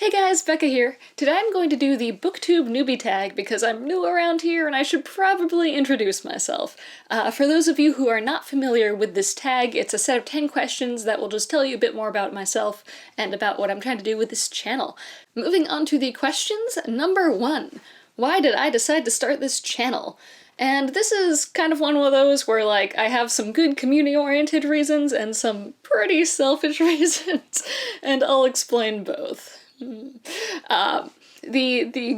Hey guys, Becca here. Today I'm going to do the Booktube newbie tag because I'm new around here and I should probably introduce myself. For those of you who are not familiar with this tag, it's a set of 10 questions that will just tell you a bit more about myself and about what I'm trying to do with this channel. Moving on to the questions, number 1. Why did I decide to start this channel? And this is kind of one of those where, like, I have some good community-oriented reasons and some pretty selfish reasons, and I'll explain both. The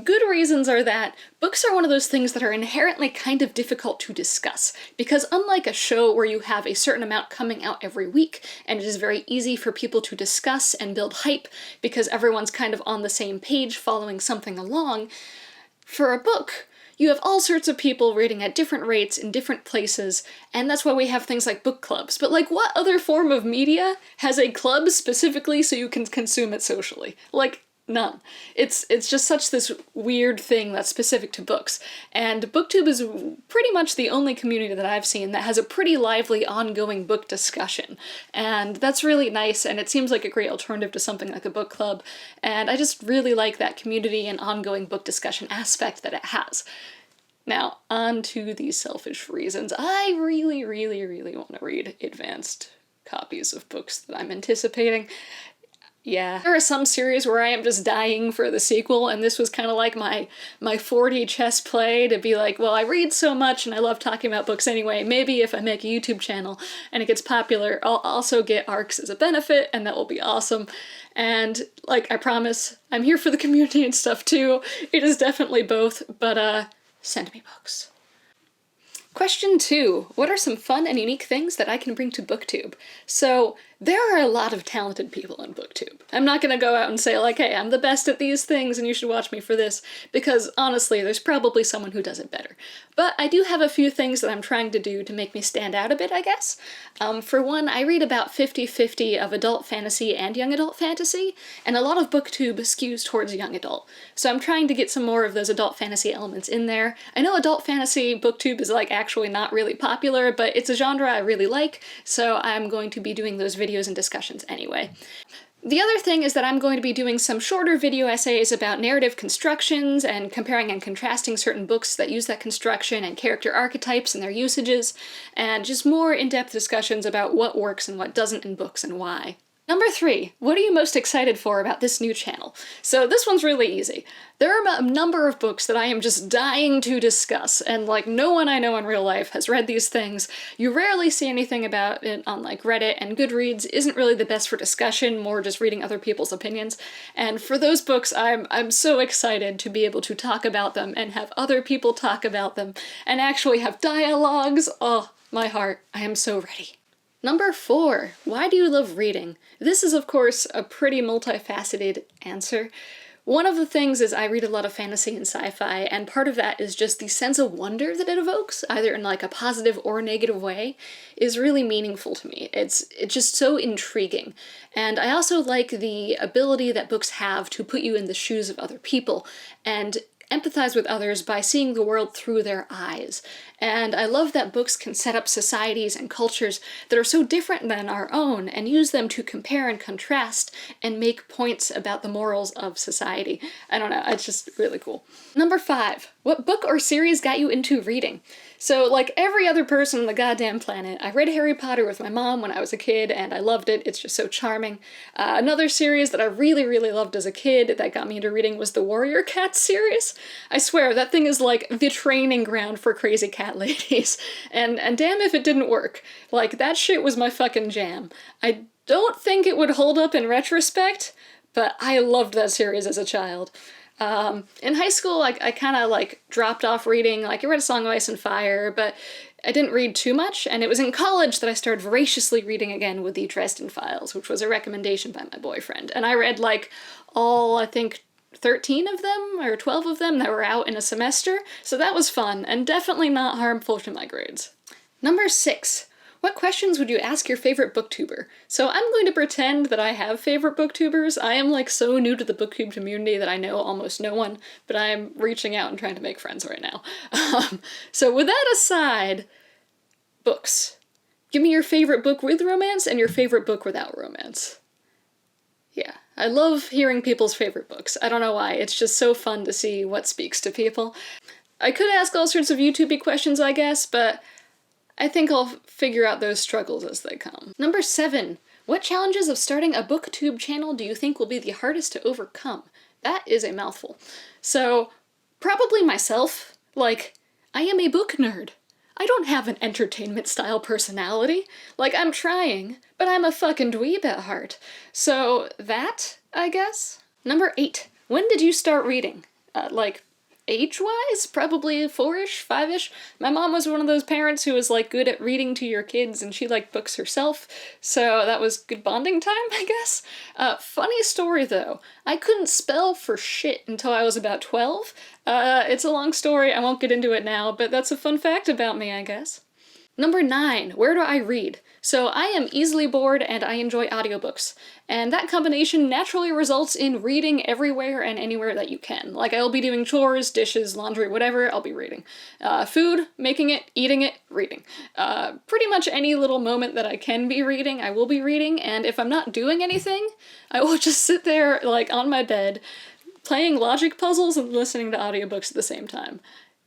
good reasons are that books are one of those things that are inherently kind of difficult to discuss, because unlike a show where you have a certain amount coming out every week, and it is very easy for people to discuss and build hype because everyone's kind of on the same page following something along, for a book, you have all sorts of people reading at different rates in different places, and that's why we have things like book clubs. But like, what other form of media has a club specifically so you can consume it socially? Like, none. It's just such this weird thing that's specific to books. And Booktube is pretty much the only community that I've seen that has a pretty lively ongoing book discussion. And that's really nice, and it seems like a great alternative to something like a book club. And I just really like that community and ongoing book discussion aspect that it has. Now, on to these selfish reasons. I really want to read advanced copies of books that I'm anticipating. Yeah. There are some series where I am just dying for the sequel, and this was kind of like my 4D chess play to be like, well, I read so much and I love talking about books anyway, maybe if I make a YouTube channel and it gets popular, I'll also get ARCs as a benefit, and that will be awesome. And, like, I promise, I'm here for the community and stuff too. It is definitely both, but, send me books. Question 2. What are some fun and unique things that I can bring to Booktube? So, there are a lot of talented people in Booktube. I'm not gonna go out and say like, hey, I'm the best at these things and you should watch me for this, because honestly, there's probably someone who does it better. But I do have a few things that I'm trying to do to make me stand out a bit, I guess. For one, I read about 50-50 of adult fantasy and young adult fantasy, and a lot of Booktube skews towards young adult. So I'm trying to get some more of those adult fantasy elements in there. I know adult fantasy Booktube is like actually not really popular, but it's a genre I really like, so I'm going to be doing those videos and discussions anyway. The other thing is that I'm going to be doing some shorter video essays about narrative constructions and comparing and contrasting certain books that use that construction and character archetypes and their usages, and just more in-depth discussions about what works and what doesn't in books and why. Number 3, what are you most excited for about this new channel? So this one's really easy. There are a number of books that I am just dying to discuss, and like no one I know in real life has read these things. You rarely see anything about it on like Reddit, and Goodreads isn't really the best for discussion, more just reading other people's opinions. And for those books, I'm so excited to be able to talk about them and have other people talk about them and actually have dialogues. Oh, my heart, I am so ready. Number 4, why do you love reading? This is, of course, a pretty multifaceted answer. One of the things is I read a lot of fantasy and sci-fi, and part of that is just the sense of wonder that it evokes, either in like a positive or negative way, is really meaningful to me. It's just so intriguing. And I also like the ability that books have to put you in the shoes of other people, and empathize with others by seeing the world through their eyes. And I love that books can set up societies and cultures that are so different than our own and use them to compare and contrast and make points about the morals of society. I don't know, it's just really cool. Number 5, what book or series got you into reading? So, like every other person on the goddamn planet, I read Harry Potter with my mom when I was a kid, and I loved it. It's just so charming. Another series that I really loved as a kid that got me into reading was the Warrior Cats series. I swear, that thing is like the training ground for crazy cat ladies. And damn if it didn't work. Like, that shit was my fucking jam. I don't think it would hold up in retrospect, but I loved that series as a child. In high school, I kind of like dropped off reading. Like, I read A Song of Ice and Fire, but I didn't read too much, and it was in college that I started voraciously reading again with the Dresden Files, which was a recommendation by my boyfriend. And I read like all, I think, 13 of them or 12 of them that were out in a semester, so that was fun and definitely not harmful to my grades. Number 6. What questions would you ask your favorite booktuber? So I'm going to pretend that I have favorite booktubers. I am like so new to the booktube community that I know almost no one, but I'm reaching out and trying to make friends right now. So with that aside, books. Give me your favorite book with romance and your favorite book without romance. Yeah, I love hearing people's favorite books. I don't know why, it's just so fun to see what speaks to people. I could ask all sorts of YouTube-y questions, I guess, but I think I'll figure out those struggles as they come. Number 7. What challenges of starting a booktube channel do you think will be the hardest to overcome? That is a mouthful. So, probably myself. Like, I am a book nerd. I don't have an entertainment-style personality. Like, I'm trying, but I'm a fucking dweeb at heart. So, that, I guess? Number 8. When did you start reading? Like, age-wise? Probably 4-ish, 5-ish? My mom was one of those parents who was, like, good at reading to your kids, and she liked books herself, so that was good bonding time, I guess? Funny story, though. I couldn't spell for shit until I was about 12. It's a long story, I won't get into it now, but that's a fun fact about me, I guess. Number 9. Where do I read? So I am easily bored and I enjoy audiobooks, and that combination naturally results in reading everywhere and anywhere that you can. Like, I'll be doing chores, dishes, laundry, whatever, I'll be reading. Food, making it, eating it, reading. Pretty much any little moment that I can be reading, I will be reading, and if I'm not doing anything, I will just sit there, like, on my bed, playing logic puzzles and listening to audiobooks at the same time.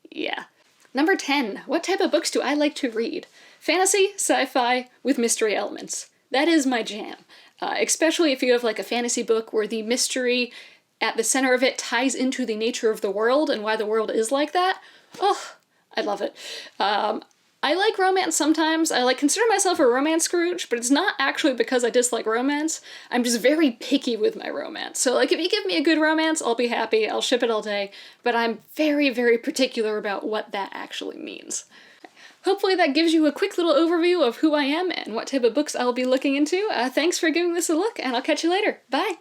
Yeah. Number 10. What type of books do I like to read? Fantasy, sci-fi, with mystery elements. That is my jam. Especially if you have like a fantasy book where the mystery at the center of it ties into the nature of the world and why the world is like that. Oh, I love it. I like romance sometimes. I consider myself a romance Scrooge, but it's not actually because I dislike romance. I'm just very picky with my romance. So like, if you give me a good romance, I'll be happy, I'll ship it all day, but I'm very, very particular about what that actually means. Hopefully that gives you a quick little overview of who I am and what type of books I'll be looking into. Thanks for giving this a look, and I'll catch you later. Bye!